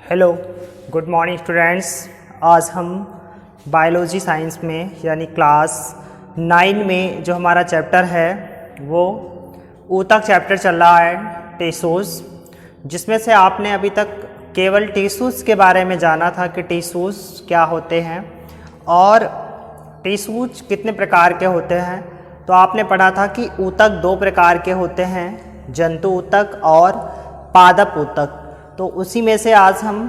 Hello, good morning students. आज हम biology science में यानी क्लास 9 में जो हमारा चैप्टर है वो ऊतक चैप्टर चल रहा है, टिश्यूज़, जिसमें से आपने अभी तक केवल टिश्यूज़ के बारे में जाना था कि टिश्यूज़ क्या होते हैं और टिश्यूज कितने प्रकार के होते हैं। तो आपने पढ़ा था कि ऊतक 2 प्रकार के होते हैं, जंतु ऊतक और पादप ऊतक। तो उसी में से आज हम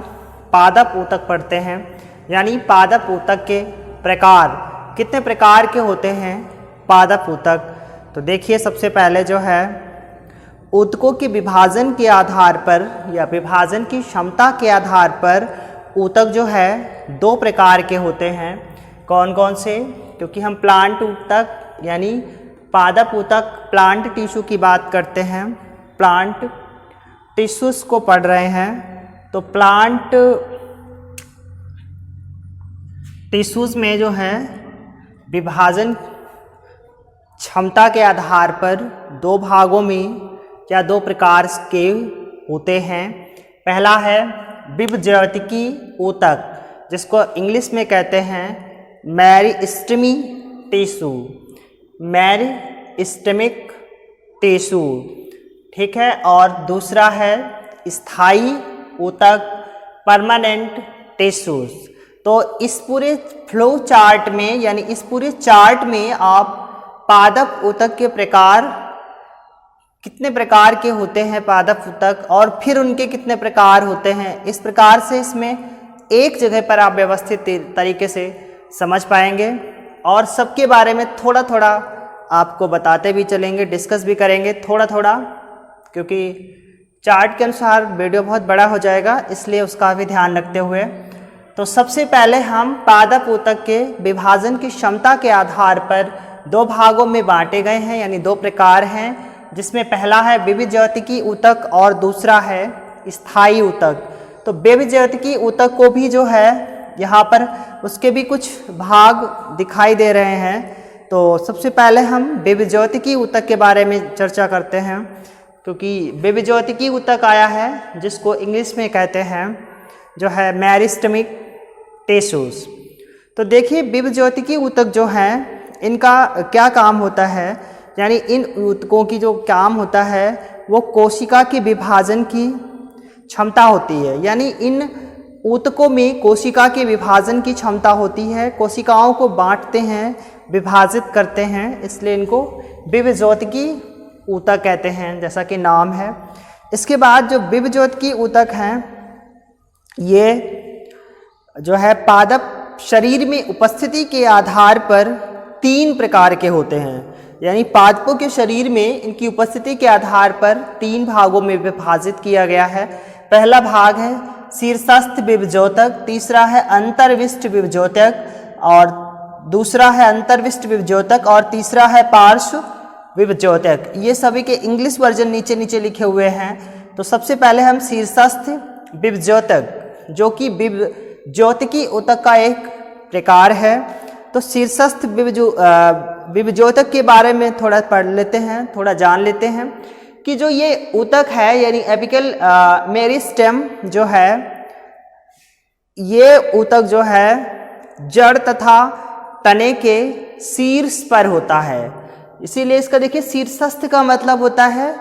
पादप ऊतक पढ़ते हैं, यानी पादप ऊतक के प्रकार कितने प्रकार के होते हैं पादप ऊतक। तो देखिए, सबसे पहले जो है ऊतकों के विभाजन के आधार पर या विभाजन की क्षमता के आधार पर ऊतक जो है 2 प्रकार के होते हैं। कौन कौन से? क्योंकि हम प्लांट ऊतक यानी पादप ऊतक प्लांट टिश्यू की बात करते हैं, प्लांट टिश्यूज को पढ़ रहे हैं। तो प्लांट टिश्यूज में जो है विभाजन क्षमता के आधार पर 2 भागों में या 2 प्रकार के होते हैं। पहला है विभज्योतिकी ऊतक, जिसको इंग्लिश में कहते हैं मेरिस्टेमी टिश्यू, मेरिस्टेमिक टिश्यू, ठीक है। और दूसरा है स्थायी ऊतक, परमानेंट टिश्यूज। तो इस पूरे फ्लो चार्ट में यानी इस पूरे चार्ट में आप पादप ऊतक के प्रकार कितने प्रकार के होते हैं पादप ऊतक और फिर उनके कितने प्रकार होते हैं, इस प्रकार से इसमें एक जगह पर आप व्यवस्थित तरीके से समझ पाएंगे और सबके बारे में थोड़ा थोड़ा आपको बताते भी चलेंगे, डिस्कस भी करेंगे थोड़ा थोड़ा, क्योंकि चार्ट के अनुसार वीडियो बहुत बड़ा हो जाएगा, इसलिए उसका भी ध्यान रखते हुए। तो सबसे पहले हम पादप ऊतक के विभाजन की क्षमता के आधार पर 2 भागों में बांटे गए हैं, यानी 2 प्रकार हैं, जिसमें पहला है विभज्योतिकी ऊतक और दूसरा है स्थायी ऊतक। तो विभज्योतिकी ऊतक को भी जो है यहाँ पर उसके भी कुछ भाग दिखाई दे रहे हैं। तो सबसे पहले हम विभज्योतिकी ऊतक के बारे में चर्चा करते हैं, क्योंकि विभज्योतिकी ऊतक आया है जिसको इंग्लिश में कहते हैं जो है मेरिस्टेमिक टिश्यूज। तो देखिए, विभज्योतिकी ऊतक जो हैं इनका क्या काम होता है, यानी इन ऊतकों की जो काम होता है वो कोशिका के विभाजन की क्षमता होती है, यानी इन ऊतकों में कोशिका के विभाजन की क्षमता होती है, कोशिकाओं को बांटते हैं, विभाजित करते हैं, इसलिए इनको विभज्योतिकी ऊतक कहते हैं, जैसा कि नाम है। इसके बाद जो विभज्योतिकी ऊतक हैं ये जो है पादप शरीर में उपस्थिति के आधार पर 3 प्रकार के होते हैं, यानी पादपों के शरीर में इनकी उपस्थिति के आधार पर 3 भागों में विभाजित किया गया है। पहला भाग है शीर्षस्थ विभज्योतक, तीसरा है अंतर्विष्ट विभज्योतक और दूसरा है अंतर्विष्ट विभज्योतक और तीसरा है पार्श्व विभज्योतक। ये सभी के इंग्लिश वर्जन नीचे नीचे लिखे हुए हैं। तो सबसे पहले हम शीर्षस्थ विभज्योतक, जो कि विभज्योतिकी ऊतक का एक प्रकार है। तो शीर्षस्थ विभज्योतक के बारे में थोड़ा पढ़ लेते हैं, थोड़ा जान लेते हैं कि जो ये ऊतक है यानी एपिकल मेरिस्टेम जो है, ये ऊतक जो है जड़ तथा तने के शीर्ष पर होता है, इसीलिए इसका देखिए शीर्षस्थ का मतलब होता है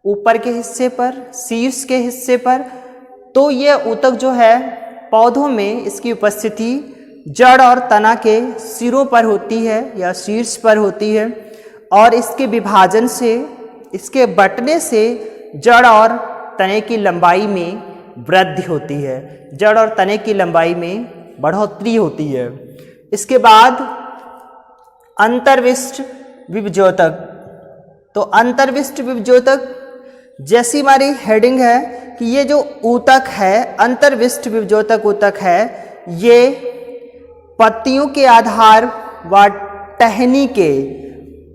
ऊपर के हिस्से पर, शीर्ष के हिस्से पर। तो ये ऊतक जो है पौधों में इसकी उपस्थिति जड़ और तना के सिरों पर होती है या शीर्ष पर होती है और इसके विभाजन से, इसके बंटने से जड़ और तने की लंबाई में वृद्धि होती है, जड़ और तने की लंबाई में बढ़ोतरी होती है। इसके बाद अंतर्विष्ट विभज्योतक। तो अंतर्विष्ट विभज्योतक जैसी हमारी हेडिंग है कि ये जो ऊतक है अंतर्विष्ट विभज्योतक ऊतक है, ये पत्तियों के आधार व टहनी के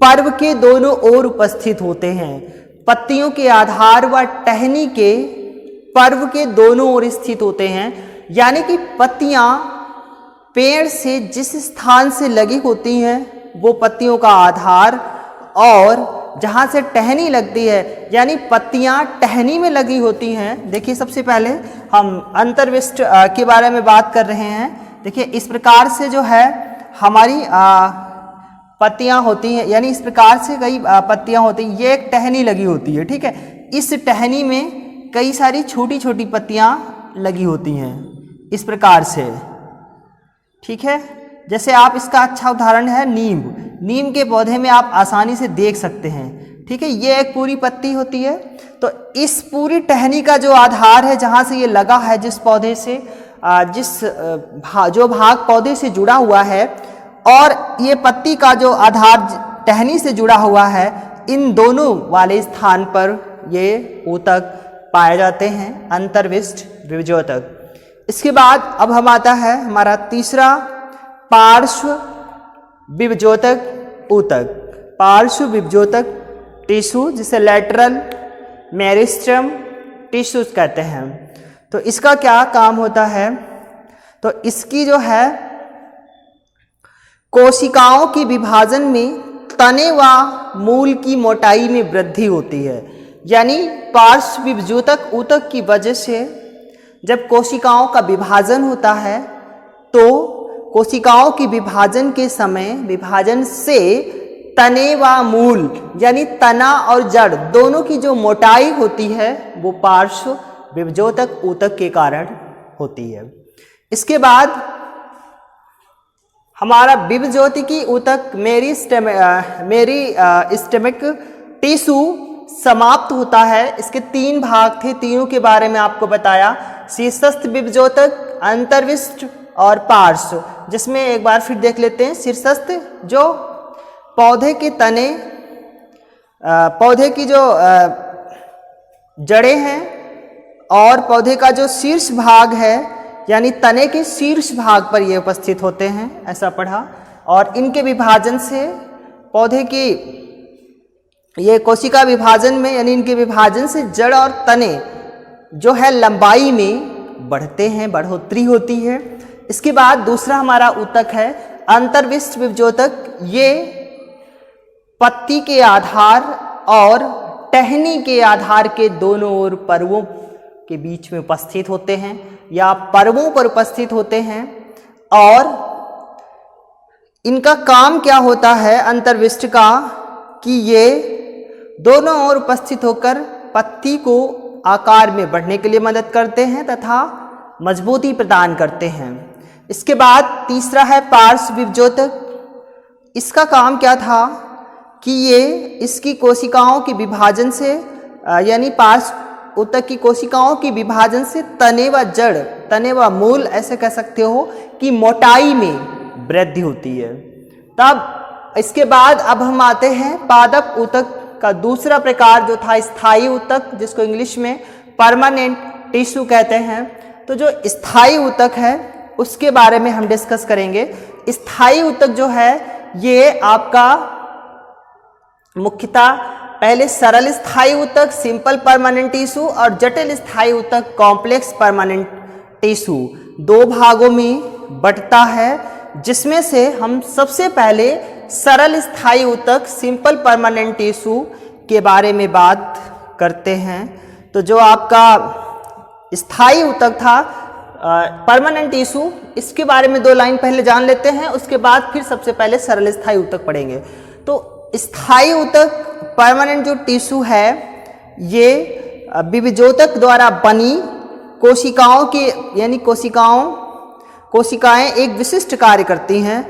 पर्व के दोनों ओर उपस्थित होते हैं। पत्तियों के आधार व टहनी के पर्व के दोनों ओर स्थित होते हैं, यानी कि पत्तियां पेड़ से जिस स्थान से लगी होती हैं वो पत्तियों का आधार और जहाँ से टहनी लगती है, यानी पत्तियाँ टहनी में लगी होती हैं। देखिए सबसे पहले हम अंतर्विष्ट के बारे में बात कर रहे हैं। देखिए इस प्रकार से जो है हमारी पत्तियाँ होती हैं, यानी इस प्रकार से कई पत्तियाँ होती हैं, ये एक टहनी लगी होती है, ठीक है। इस टहनी में कई सारी छोटी छोटी पत्तियाँ लगी होती हैं इस प्रकार से, ठीक है। जैसे आप इसका अच्छा उदाहरण है नीम के पौधे में आप आसानी से देख सकते हैं, ठीक है। ये एक पूरी पत्ती होती है। तो इस पूरी टहनी का जो आधार है, जहाँ से ये लगा है, जिस पौधे से जो भाग पौधे से जुड़ा हुआ है, और ये पत्ती का जो आधार टहनी से जुड़ा हुआ है, इन दोनों वाले स्थान पर ये ऊतक पाए जाते हैं, अंतर्विष्ट विभज्योतक। इसके बाद अब हम आता है हमारा तीसरा पार्श्व विभज्योतक ऊतक। पार्श्व विभज्योतक टिश्यू, जिसे लैटरल मेरिस्टेम टिश्यूज कहते हैं। तो इसका क्या काम होता है? तो इसकी जो है कोशिकाओं के विभाजन में तने व मूल की मोटाई में वृद्धि होती है। यानी पार्श्व विभज्योतक ऊतक की वजह से जब कोशिकाओं का विभाजन होता है, तो कोशिकाओं के विभाजन के समय विभाजन से तने व मूल, यानी तना और जड़ दोनों की जो मोटाई होती है, वो पार्श्व विभज्योतक ऊतक के कारण होती है। इसके बाद हमारा विभज्योतिकी ऊतक मेरी स्टेमिक टिश्यू समाप्त होता है। इसके 3 भाग थे, तीनों के बारे में आपको बताया, शीर्षस्थ विभज्योतक, अंतर्विष्ट और पार्श्व। जिसमें एक बार फिर देख लेते हैं। शीर्षस्थ जो पौधे के तने, पौधे की जो जड़ें हैं, और पौधे का जो शीर्ष भाग है, यानी तने के शीर्ष भाग पर ये उपस्थित होते हैं, ऐसा पढ़ा। और इनके विभाजन से पौधे की ये कोशिका विभाजन में, यानी इनके विभाजन से जड़ और तने जो है लंबाई में बढ़ते हैं, बढ़ोतरी होती है। इसके बाद दूसरा हमारा ऊतक है अंतर्विष्ट विभज्योतक। ये पत्ती के आधार और टहनी के आधार के दोनों ओर पर्वों के बीच में उपस्थित होते हैं, या पर्वों पर उपस्थित होते हैं। और इनका काम क्या होता है अंतर्विष्ट का, कि ये दोनों ओर उपस्थित होकर पत्ती को आकार में बढ़ने के लिए मदद करते हैं तथा मजबूती प्रदान करते हैं। इसके बाद तीसरा है पार्श्व विभज्योतक। इसका काम क्या था कि ये इसकी कोशिकाओं के विभाजन से, यानी पार्श्व ऊतक की कोशिकाओं के विभाजन से तने व जड़, तने व मूल ऐसे कह सकते हो, कि मोटाई में वृद्धि होती है। तब इसके बाद अब हम आते हैं पादप ऊतक का दूसरा प्रकार, जो था स्थायी ऊतक, जिसको इंग्लिश में परमानेंट टिश्यू कहते हैं। तो जो स्थायी ऊतक है उसके बारे में हम डिस्कस करेंगे। स्थायी ऊतक जो है ये आपका मुख्यतः पहले सरल स्थायी ऊतक सिंपल परमानेंट टिश्यू और जटिल स्थायी ऊतक कॉम्प्लेक्स परमानेंट टिश्यू 2 भागों में बंटता है, जिसमें से हम सबसे पहले सरल स्थायी ऊतक सिंपल परमानेंट टिश्यू के बारे में बात करते हैं। तो जो आपका स्थायी ऊतक था परमानेंट टिश्यू, इसके बारे में 2 लाइन पहले जान लेते हैं, उसके बाद फिर सबसे पहले सरल स्थायी ऊतक पढ़ेंगे। तो स्थायी ऊतक परमानेंट जो टिश्यू है, ये विभज्योतक द्वारा बनी कोशिकाओं के, यानी कोशिकाएं एक विशिष्ट कार्य करती हैं,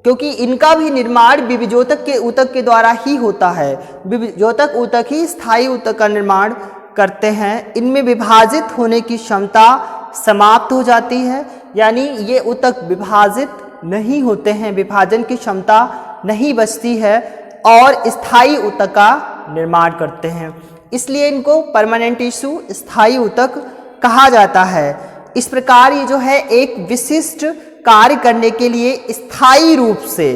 क्योंकि इनका भी निर्माण विभज्योतक के ऊतक के द्वारा ही होता है। विभज्योतक ऊतक ही स्थायी ऊतक का निर्माण करते हैं। इनमें विभाजित होने की क्षमता समाप्त हो जाती है, यानी ये ऊतक विभाजित नहीं होते हैं, विभाजन की क्षमता नहीं बचती है और स्थायी ऊतक का निर्माण करते हैं। इसलिए इनको परमानेंट टिश्यू, स्थायी ऊतक कहा जाता है। इस प्रकार ये जो है एक विशिष्ट कार्य करने के लिए स्थायी रूप से,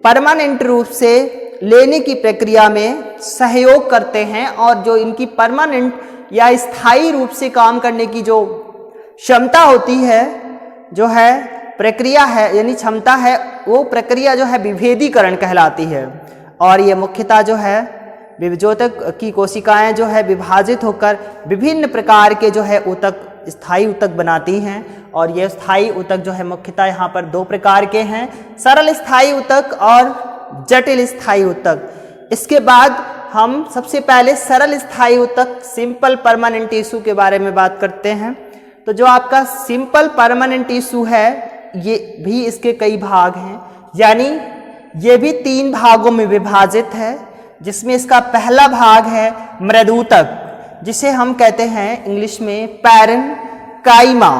परमानेंट रूप से लेने की प्रक्रिया में सहयोग करते हैं, और जो इनकी परमानेंट या स्थायी रूप से काम करने की जो क्षमता होती है, जो है प्रक्रिया है, यानी क्षमता है, वो प्रक्रिया जो है विभेदीकरण कहलाती है। और ये मुख्यतः जो है विभजोतक की कोशिकाएं जो है विभाजित होकर विभिन्न प्रकार के जो है ऊतक, स्थायी ऊतक बनाती हैं। और ये स्थायी ऊतक जो है मुख्यतः यहाँ पर दो प्रकार के हैं, सरल स्थायी ऊतक और जटिल स्थायी ऊतक। इसके बाद हम सबसे पहले सरल स्थायी ऊतक सिंपल परमानेंट टिश्यू के बारे में बात करते हैं। तो जो आपका सिंपल परमानेंट टिश्यू है ये भी इसके कई भाग हैं, यानी ये भी 3 भागों में विभाजित है, जिसमें इसका पहला भाग है मृदूतक, जिसे हम कहते हैं इंग्लिश में पैरेन्काइमा।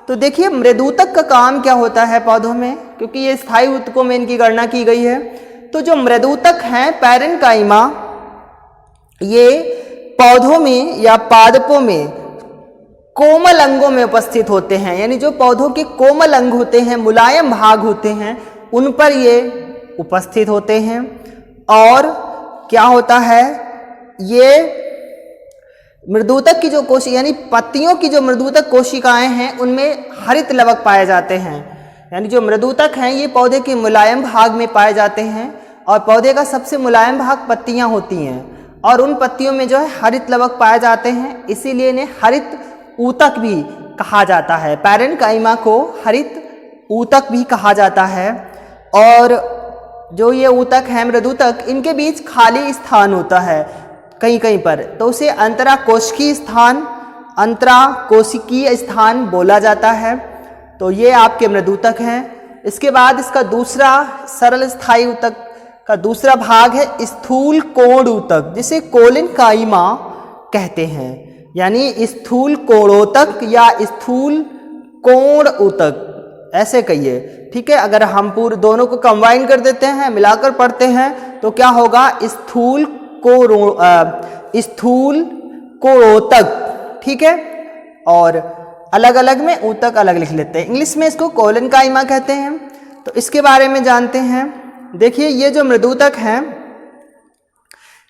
तो देखिए मृदूतक का काम क्या होता है पौधों में, क्योंकि ये स्थायी ऊतकों में इनकी गणना की गई है। तो जो मृदूतक हैं पैरेन्काइमा, ये पौधों में या पादपों में कोमल अंगों में उपस्थित होते हैं, यानी जो पौधों के कोमल अंग होते हैं, मुलायम भाग होते हैं, उन पर ये उपस्थित होते हैं। और क्या होता है, ये मृदूतक की जो कोशिका यानी पत्तियों की जो मृदूतक कोशिकाएं हैं उनमें हरित लवक पाए जाते हैं, यानी जो मृदूतक हैं ये पौधे के मुलायम भाग में पाए जाते हैं। और पौधे का सबसे मुलायम भाग पत्तियां होती हैं, और उन पत्तियों में जो है हरित लवक पाए जाते हैं, इसीलिए इन्हें हरित ऊतक भी कहा जाता है। पैरेन्काइमा को हरित ऊतक भी कहा जाता है। और जो ये ऊतक है मृदूतक, इनके बीच खाली स्थान होता है कहीं कहीं पर, तो उसे अंतराकोशिकीय स्थान, अंतराकोशिकीय स्थान बोला जाता है। तो ये आपके मृदूतक हैं। इसके बाद इसका दूसरा सरल स्थायी ऊतक का दूसरा भाग है स्थूल कोण ऊतक, जिसे कोलेनकाइमा कहते हैं, यानी स्थूल कोणोतक या स्थूल कोण ऊतक ऐसे कहिए, ठीक है। अगर हम पूरे दोनों को कंबाइन कर देते हैं, मिलाकर पढ़ते हैं, तो क्या होगा, स्थूल कोणोतक, ठीक है। और अलग अलग में ऊतक अलग लिख लेते हैं, इंग्लिश में इसको कोलेनकाइमा कहते हैं। तो इसके बारे में जानते हैं। देखिए ये जो मृदूतक हैं,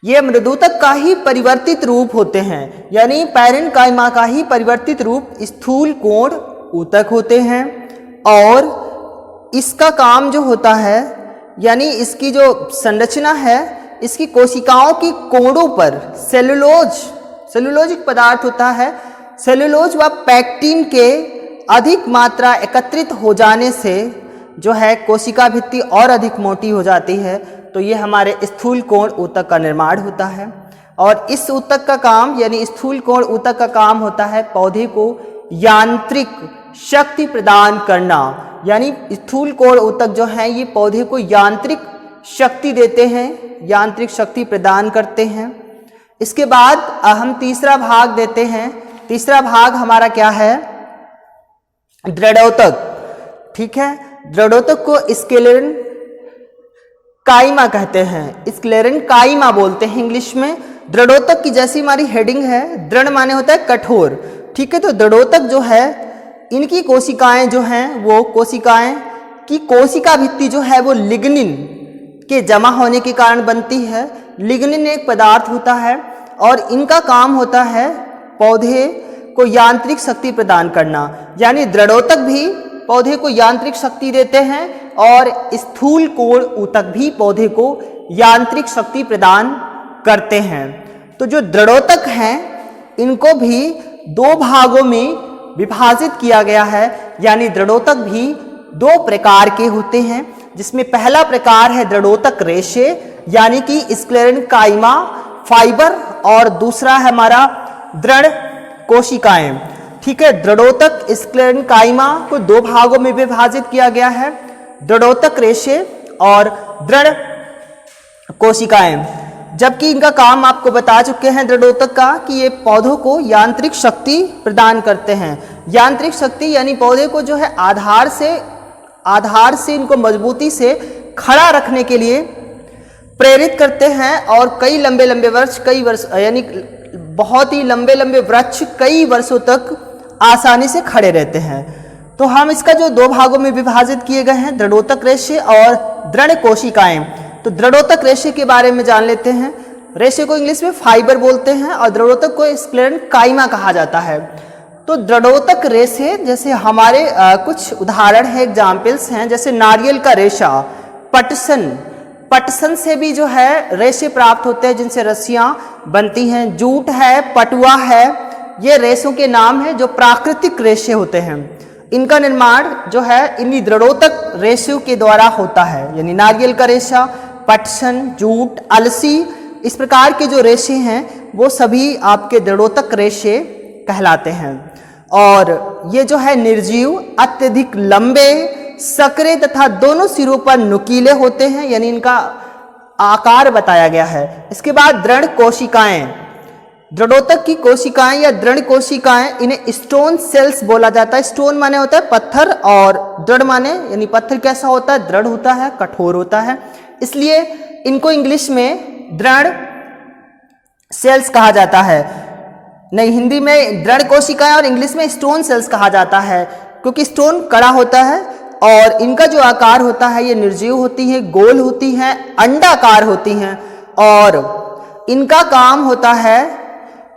ये मृदूतक का ही परिवर्तित रूप होते हैं, यानी पैरेन्काइमा का ही परिवर्तित रूप स्थूल कोण ऊतक होते हैं। और इसका काम जो होता है, यानी इसकी जो संरचना है, इसकी कोशिकाओं की कोणों पर सेलुलोजिक पदार्थ होता है। सेलुलोज व पैक्टिन के अधिक मात्रा एकत्रित हो जाने से जो है कोशिका भित्ति और अधिक मोटी हो जाती है, तो ये हमारे स्थूल कोण ऊतक का निर्माण होता है। और इस ऊतक का काम, यानी स्थूल कोण ऊतक का काम होता है पौधे को यांत्रिक शक्ति प्रदान करना, यानी स्थूल कोण ऊतक जो है ये पौधे को यांत्रिक शक्ति देते हैं, यांत्रिक शक्ति प्रदान करते हैं। इसके बाद हम तीसरा भाग देते हैं। तीसरा भाग हमारा क्या है, दृढ़ोतक, ठीक है। दृढ़ोतक को स्क्लेरन काइमा कहते हैं, स्क्लेरन काइमा बोलते हैं इंग्लिश में। दृढ़ोतक की जैसी हमारी हेडिंग है, दृढ़ माने होता है कठोर, ठीक है। तो दृढ़ोतक जो है, इनकी कोशिकाएं जो हैं, वो कोशिकाएं की कोशिका भित्ति जो है वो लिग्निन के जमा होने के कारण बनती है। लिग्निन एक पदार्थ होता है और इनका काम होता है पौधे को यांत्रिक शक्ति प्रदान करना, यानी दृढ़ोतक भी पौधे को यांत्रिक शक्ति देते हैं और स्थूल कोण ऊतक भी पौधे को यांत्रिक शक्ति प्रदान करते हैं। तो जो दृढ़ोतक हैं इनको भी 2 भागों में विभाजित किया गया है, यानी दृढ़ोतक भी 2 प्रकार के होते हैं, जिसमें पहला प्रकार है दृढ़ोतक रेशे, यानी कि स्क्लेरन काइमा फाइबर, और दूसरा है हमारा दृढ़ कोशिकाएं, ठीक है। दृढ़ोतक स्क्लेरन काइमा को 2 भागों में विभाजित किया गया है, दृढ़ोतक रेशे और दृढ़ कोशिकाएं। जबकि इनका काम आपको बता चुके हैं दृढ़ोतक का कि ये पौधों को यांत्रिक शक्ति प्रदान करते हैं। यांत्रिक शक्ति यानी पौधे को जो है आधार से इनको मजबूती से खड़ा रखने के लिए प्रेरित करते हैं, और कई लंबे लंबे वर्ष यानी बहुत ही लंबे लंबे वृक्ष कई वर्षों तक आसानी से खड़े रहते हैं। तो हम इसका जो 2 भागों में विभाजित किए गए हैं, दृढ़ोतक रेशे और दृढ़ कोशिकाएं। तो दृढ़ोतक रेशे के बारे में जान लेते हैं। रेशे को इंग्लिश में फाइबर बोलते हैं और दृढ़ोतक को स्क्लेरन काइमा कहा जाता है। तो दृढ़ोतक रेशे जैसे हमारे कुछ उदाहरण है, एग्जाम्पल्स हैं, जैसे नारियल का रेशा, पटसन, पटसन से भी जो है रेशे प्राप्त होते हैं जिनसे रस्सियां बनती हैं। जूट है, पटुआ है, ये रेशों के नाम हैं जो प्राकृतिक रेशे होते हैं। इनका निर्माण जो है इन्हीं दृढ़ोतक रेशों के द्वारा होता है, यानी नारियल का रेशा, पटसन, जूट, अलसी, इस प्रकार के जो रेशे हैं वो सभी आपके दृढ़ोतक रेशे कहलाते हैं। और ये जो है निर्जीव, अत्यधिक लंबे, सकरे तथा दोनों सिरों पर नुकीले होते हैं, यानी इनका आकार बताया गया है। इसके बाद दृढ़ कोशिकाएं, दृढ़ोतक की कोशिकाएं या दृढ़ कोशिकाएं, इन्हें स्टोन सेल्स बोला जाता है। स्टोन माने होता है पत्थर और दृढ़ माने यानी पत्थर कैसा होता है, दृढ़ होता है, कठोर होता है, इसलिए इनको इंग्लिश में दृढ़ सेल्स कहा जाता है। नहीं, हिंदी में दृढ़ कोशिकाएं और इंग्लिश में स्टोन सेल्स कहा जाता है, क्योंकि स्टोन कड़ा होता है और इनका जो आकार होता है ये निर्जीव होती है, गोल होती हैं, अंडाकार होती हैं और इनका काम होता है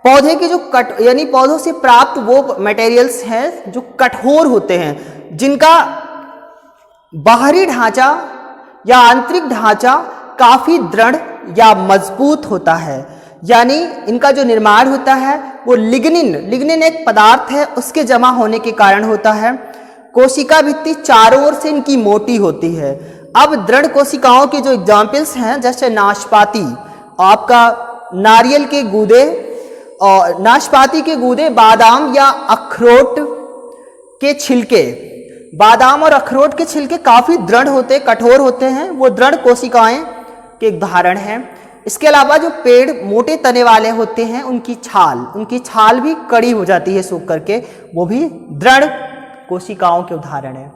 पौधे की जो यानी पौधों से प्राप्त वो मटेरियल्स हैं जो कठोर होते हैं, जिनका बाहरी ढांचा या आंतरिक ढांचा काफी दृढ़ या मजबूत होता है। यानी इनका जो निर्माण होता है वो लिग्निन एक पदार्थ है, उसके जमा होने के कारण होता है। कोशिका भित्ति चारों ओर से इनकी मोटी होती है। अब दृढ़ कोशिकाओं के जो एग्जाम्पल्स हैं जैसे नाशपाती, आपका नारियल के गूदे और नाशपाती के गूदे, बादाम या अखरोट के छिलके, बादाम और अखरोट के छिलके काफी दृढ़ होते, कठोर होते हैं, वो दृढ़ कोशिकाएं के उदाहरण हैं। इसके अलावा जो पेड़ मोटे तने वाले होते हैं उनकी छाल भी कड़ी हो जाती है सूख करके, वो भी दृढ़ कोशिकाओं के उदाहरण है।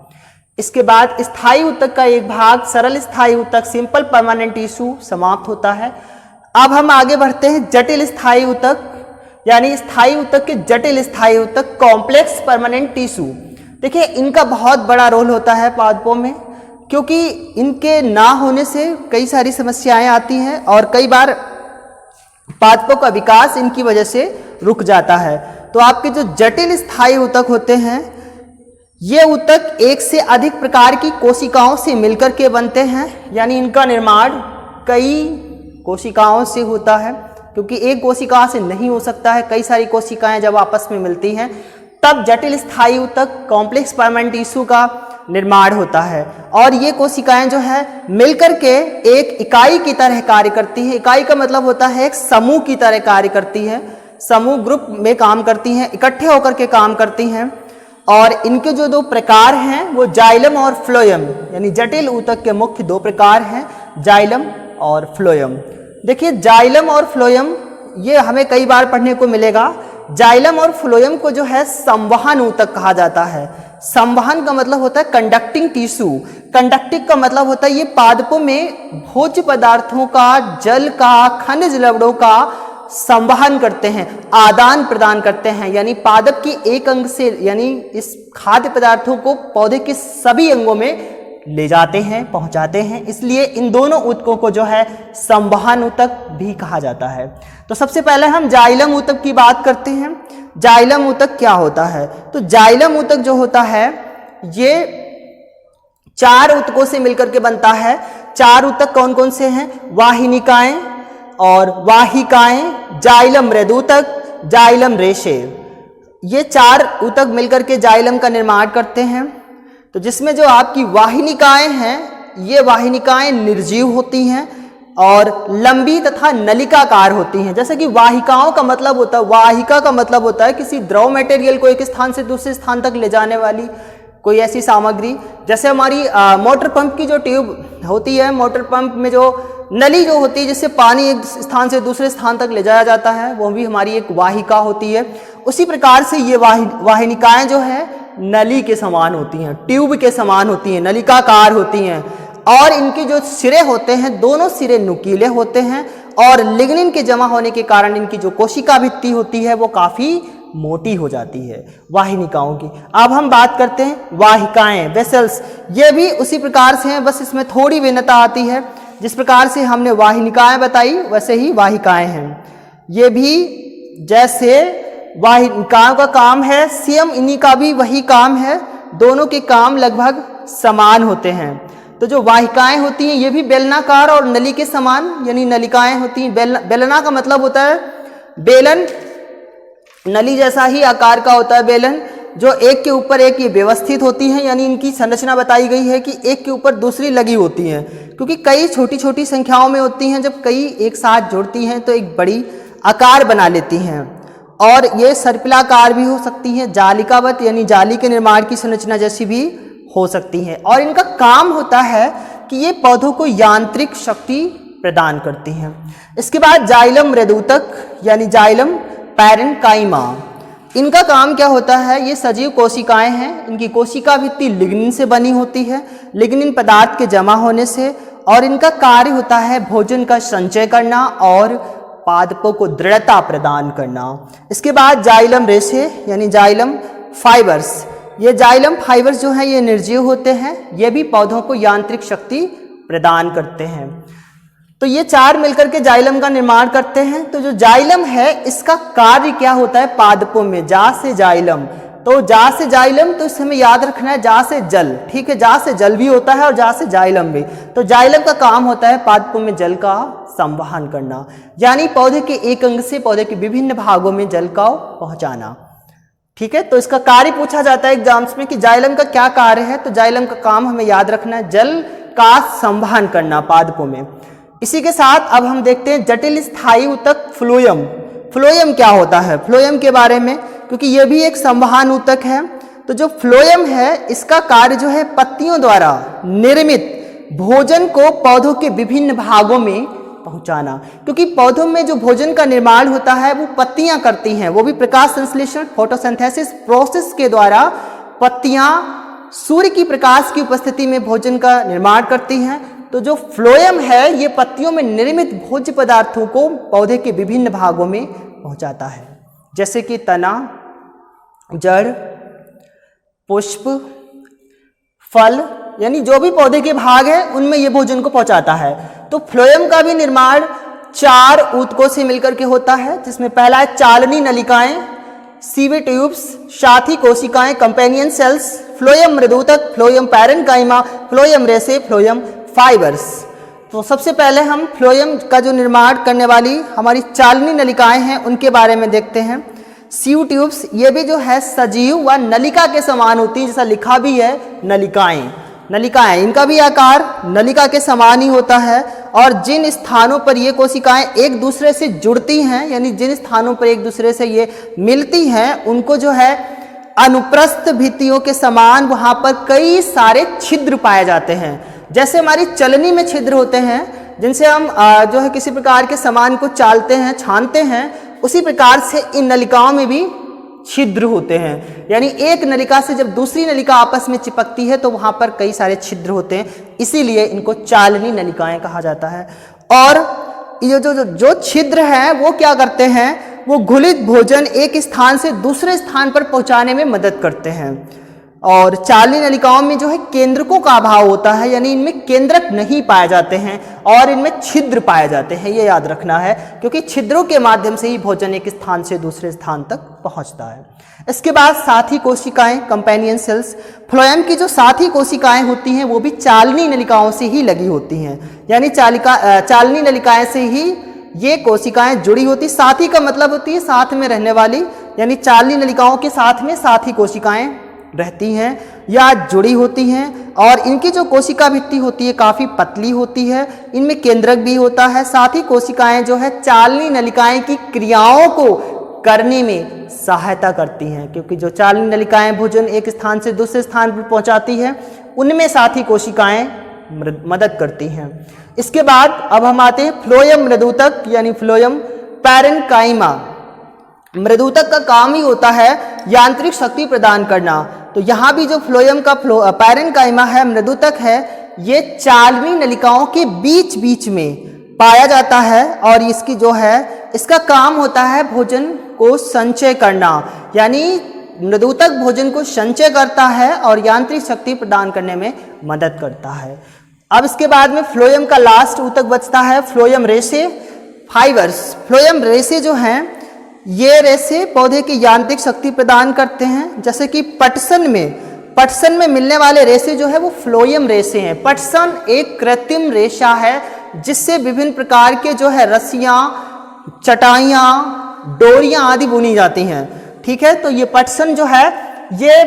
इसके बाद स्थायी ऊतक का एक भाग सरल स्थायी ऊतक, सिंपल परमानेंट टिश्यू समाप्त होता है। अब हम आगे बढ़ते हैं जटिल स्थायी ऊतक, यानी स्थायी ऊतक के जटिल स्थायी ऊतक, कॉम्प्लेक्स परमानेंट टिश्यू। देखिए इनका बहुत बड़ा रोल होता है पादपों में, क्योंकि इनके ना होने से कई सारी समस्याएं आती हैं और कई बार पादपों का विकास इनकी वजह से रुक जाता है। तो आपके जो जटिल स्थायी ऊतक होते हैं, ये ऊतक एक से अधिक प्रकार की कोशिकाओं से मिलकर के बनते हैं, यानी इनका निर्माण कई कोशिकाओं से होता है, क्योंकि एक कोशिका से नहीं हो सकता है, कई सारी कोशिकाएं जब आपस में मिलती हैं तब जटिल स्थायी ऊतक, कॉम्प्लेक्स परमानेंट टिश्यू का निर्माण होता है। और ये कोशिकाएं जो है मिलकर के एक इकाई की तरह कार्य करती हैं। इकाई का मतलब होता है एक समूह की तरह कार्य करती है, समूह ग्रुप में काम करती हैं, इकट्ठे होकर के काम करती हैं। और इनके जो दो प्रकार हैं वो जाइलम और फ्लोएम, यानी जटिल ऊतक के मुख्य दो प्रकार हैं, जाइलम और फ्लोएम। देखिए जाइलम और फ्लोएम ये हमें कई बार पढ़ने को मिलेगा। जाइलम और फ्लोएम को जो है संवहन ऊतक कहा जाता है। संवहन का मतलब होता है कंडक्टिंग टिश्यू, कंडक्टिंग का मतलब होता है ये पादपों में भोज्य पदार्थों का, जल का, खनिज लवणों का संवहन करते हैं, आदान प्रदान करते हैं, यानी पादप की एक अंग से, यानी इस खाद्य पदार्थों को पौधे के सभी अंगों में ले जाते हैं, पहुंचाते हैं, इसलिए इन दोनों ऊतकों को जो है संवहन ऊतक भी कहा जाता है। तो सबसे पहले हम जाइलम ऊतक की बात करते हैं। जाइलम ऊतक क्या होता है? तो जाइलम ऊतक जो होता है ये 4 ऊतकों से मिलकर के बनता है। 4 ऊतक कौन कौन से हैं? वाहिनिकाएं और वाहिकाएं, जाइलम मृदूतक, जाइलम रेशे, ये 4 ऊतक मिलकर के जाइलम का निर्माण करते हैं। तो जिसमें जो आपकी वाहिनिकाएं हैं, ये वाहिनिकाएं निर्जीव होती हैं और लंबी तथा नलिकाकार होती हैं। जैसे कि वाहिकाओं का मतलब होता है, वाहिका का मतलब होता है किसी द्रव मटेरियल को एक स्थान से दूसरे स्थान तक ले जाने वाली कोई ऐसी सामग्री। जैसे हमारी मोटर पंप की जो ट्यूब होती है, मोटर पंप में जो नली जो होती है जिससे पानी एक स्थान से दूसरे स्थान तक ले जाया जाता है, वो भी हमारी एक वाहिका होती है। उसी प्रकार से ये वाहिनिकाएं जो है नली के समान होती हैं, ट्यूब के समान होती हैं, नलिकाकार होती हैं। और इनके जो सिरे होते हैं, दोनों सिरे नुकीले होते हैं और लिग्निन के जमा होने के कारण इनकी जो कोशिका भित्ति होती है वो काफी मोटी हो जाती है वाहिनिकाओं की। अब हम बात करते हैं वाहिकाएं, वेसल्स। ये भी उसी प्रकार से हैं, बस इसमें थोड़ी भिन्नता आती है। जिस प्रकार से हमने वाहिनिकाएं बताई वैसे ही वाहिकाएं हैं। ये भी जैसे वाहिनिकाओं का काम है, सेम इन्हीं का भी वही काम है। दोनों के काम लगभग समान होते हैं। तो जो वाहिकाएं होती हैं ये भी बेलनाकार और नली के समान यानी नलिकाएं होती हैं। बेलना का मतलब होता है बेलन, नली जैसा ही आकार का होता है बेलन, जो एक के ऊपर एक ये व्यवस्थित होती हैं, यानी इनकी संरचना बताई गई है कि एक के ऊपर दूसरी लगी होती हैं, क्योंकि कई छोटी छोटी संख्याओं में होती हैं, जब कई एक साथ जुड़ती हैं तो एक बड़ी आकार बना लेती हैं। और ये सर्पिलाकार भी हो सकती हैं, जालिकावत यानी जाली के निर्माण की संरचना जैसी भी हो सकती हैं। और इनका काम होता है कि ये पौधों को यांत्रिक शक्ति प्रदान करती हैं। इसके बाद जाइलम मृदूतक यानी जाइलम पैरेन्काइमा, इनका काम क्या होता है? ये सजीव कोशिकाएं हैं, इनकी कोशिका भित्ति लिग्निन से बनी होती है, लिग्निन पदार्थ के जमा होने से, और इनका कार्य होता है भोजन का संचय करना और पादपों को दृढ़ता प्रदान करना। इसके बाद जाइलम रेशे यानी जाइलम फाइबर्स, ये जाइलम फाइबर्स जो हैं ये निर्जीव होते हैं, ये भी पौधों को यांत्रिक शक्ति प्रदान करते हैं। तो ये चार मिलकर के जाइलम का निर्माण करते हैं। तो जो जाइलम है इसका कार्य क्या होता है पादपों में? जा से जाइलम, तो जा से जाइलम, तो इसे हमें याद रखना है जा से जल, ठीक है, जा से जल भी होता है और जा से जाइलम भी। तो जाइलम का काम होता है पादपों में जल का संवहन करना, यानी पौधे के एक अंग से पौधे के विभिन्न भागों में जल का पहुंचाना, ठीक है। तो इसका कार्य पूछा जाता है एग्जाम्स में कि जाइलम का क्या कार्य है, तो जाइलम का काम हमें याद रखना है जल का संवहन करना पादपों में। इसी के साथ अब हम देखते हैं जटिल स्थायी ऊतक फ्लोएम। फ्लोएम क्या होता है? फ्लोएम के बारे में, क्योंकि यह भी एक संवहन ऊतक है। तो जो फ्लोएम है इसका कार्य जो है पत्तियों द्वारा निर्मित भोजन को पौधों के विभिन्न भागों में पहुंचाना, क्योंकि पौधों में जो भोजन का निर्माण होता है वो पत्तियां करती हैं, वो भी प्रकाश संश्लेषण फोटोसिंथेसिस प्रोसेस के द्वारा पत्तियां सूर्य की प्रकाश की उपस्थिति में भोजन का निर्माण करती हैं। तो जो फ्लोएम है ये पत्तियों में निर्मित भोज्य पदार्थों को पौधे के विभिन्न भागों में पहुंचाता है, जैसे कि तना, जड़, पुष्प, फल, यानी जो भी पौधे के भाग हैं उनमें ये भोजन को पहुंचाता है। तो फ्लोएम का भी निर्माण चार ऊतकों से मिलकर के होता है, जिसमें पहला है चालनी नलिकाएं, सीवे ट्यूब्स, साथी कोशिकाएं, कंपेनियन सेल्स, फ्लोएम मृदूतक, फ्लोएम पैरेन्काइमा, फ्लोएम रेशे, फ्लोएम फाइबर्स। तो सबसे पहले हम फ्लोएम का जो निर्माण करने वाली हमारी चालनी नलिकाएं हैं उनके बारे में देखते हैं। सीव ट्यूब्स, ये भी जो है सजीव व नलिका के समान होती है, जैसा लिखा भी है नलिकाएं। नलिकाएं, इनका भी आकार नलिका के समान ही होता है, और जिन स्थानों पर ये कोशिकाएं एक दूसरे से जुड़ती हैं, यानी जिन स्थानों पर एक दूसरे से ये मिलती हैं, उनको जो है अनुप्रस्थ भित्तियों के समान वहां पर कई सारे छिद्र पाए जाते हैं। जैसे हमारी चलनी में छिद्र होते हैं जिनसे हम जो है किसी प्रकार के सामान को चालते हैं, छानते हैं, उसी प्रकार से इन नलिकाओं में भी छिद्र होते हैं। यानी एक नलिका से जब दूसरी नलिका आपस में चिपकती है तो वहां पर कई सारे छिद्र होते हैं, इसीलिए इनको चालनी नलिकाएं कहा जाता है। और ये जो छिद्र हैं वो क्या करते हैं? वो घुलित भोजन एक स्थान से दूसरे स्थान पर पहुंचाने में मदद करते हैं। और चालनी नलिकाओं में जो है केंद्रकों का अभाव होता है, यानी इनमें केंद्रक नहीं पाए जाते हैं और इनमें छिद्र पाए जाते हैं, ये याद रखना है, क्योंकि छिद्रों के माध्यम से ही भोजन एक स्थान से दूसरे स्थान तक पहुंचता है। इसके बाद साथी कोशिकाएं, कंपेनियन सेल्स। फ्लोएम की जो साथी कोशिकाएं होती हैं वो भी चालनी नलिकाओं से ही लगी होती हैं, यानी चालनी नलिकाएं से ही ये कोशिकाएं जुड़ी होती। साथी का मतलब होती है साथ में रहने वाली, यानी चालनी नलिकाओं के साथ में साथी कोशिकाएं रहती हैं या जुड़ी होती हैं। और इनकी जो कोशिका भित्ति होती है काफ़ी पतली होती है, इनमें केंद्रक भी होता है। साथ ही कोशिकाएं जो है चालनी नलिकाएं की क्रियाओं को करने में सहायता करती हैं, क्योंकि जो चालनी नलिकाएं भोजन एक स्थान से दूसरे स्थान पर पहुंचाती हैं उनमें साथी कोशिकाएं मदद करती हैं। इसके बाद अब हम आते हैं फ्लोएम मृदूतक यानी फ्लोएम पैरेन्काइमा। मृदूतक का काम ही होता है यांत्रिक शक्ति प्रदान करना। तो यहाँ भी जो फ्लोएम का पैरेन्काइमा है, मृदूतक है, ये चालनी नलिकाओं के बीच बीच में पाया जाता है, और इसकी जो है इसका काम होता है भोजन को संचय करना, यानी मृदूतक भोजन को संचय करता है और यांत्रिक शक्ति प्रदान करने में मदद करता है। अब इसके बाद में फ्लोएम का लास्ट ऊतक बचता है फ्लोएम रेशे फाइबर्स। फ्लोएम रेशे जो हैं ये रेशे पौधे की यांत्रिक शक्ति प्रदान करते हैं, जैसे कि पटसन में पटसन में मिलने वाले रेशे जो है वो फ्लोएम रेशे हैं। पटसन एक कृत्रिम रेशा है जिससे विभिन्न प्रकार के जो है रस्सियां, चटाइयां, डोरियां आदि बुनी जाती हैं। ठीक है, तो ये पटसन जो है ये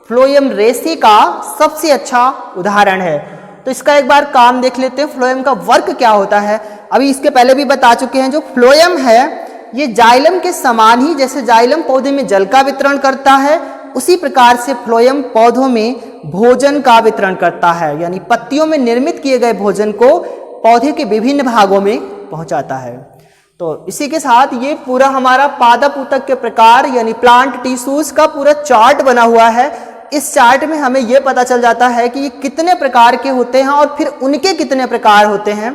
फ्लोएम रेशे का सबसे अच्छा उदाहरण है। तो इसका एक बार काम देख लेते हैं, फ्लोएम का वर्क क्या होता है। अभी इसके पहले भी बता चुके हैं, जो फ्लोएम है ये जाइलम के समान ही, जैसे जाइलम पौधे में जल का वितरण करता है, उसी प्रकार से फ्लोएम पौधों में भोजन का वितरण करता है, यानी पत्तियों में निर्मित किए गए भोजन को पौधे के विभिन्न भागों में पहुंचाता है। तो इसी के साथ ये पूरा हमारा पादप ऊतक के प्रकार यानी प्लांट टिश्यूज का पूरा चार्ट बना हुआ है। इस चार्ट में हमें यह पता चल जाता है कि ये कितने प्रकार के होते हैं और फिर उनके कितने प्रकार होते हैं।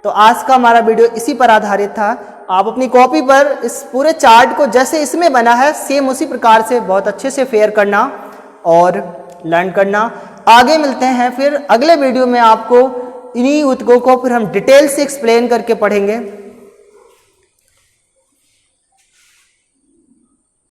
तो आज का हमारा वीडियो इसी पर आधारित था। आप अपनी कॉपी पर इस पूरे चार्ट को जैसे इसमें बना है सेम उसी प्रकार से बहुत अच्छे से फेयर करना और लर्न करना। आगे मिलते हैं फिर अगले वीडियो में, आपको इन्हीं ऊतकों को फिर हम डिटेल से एक्सप्लेन करके पढ़ेंगे।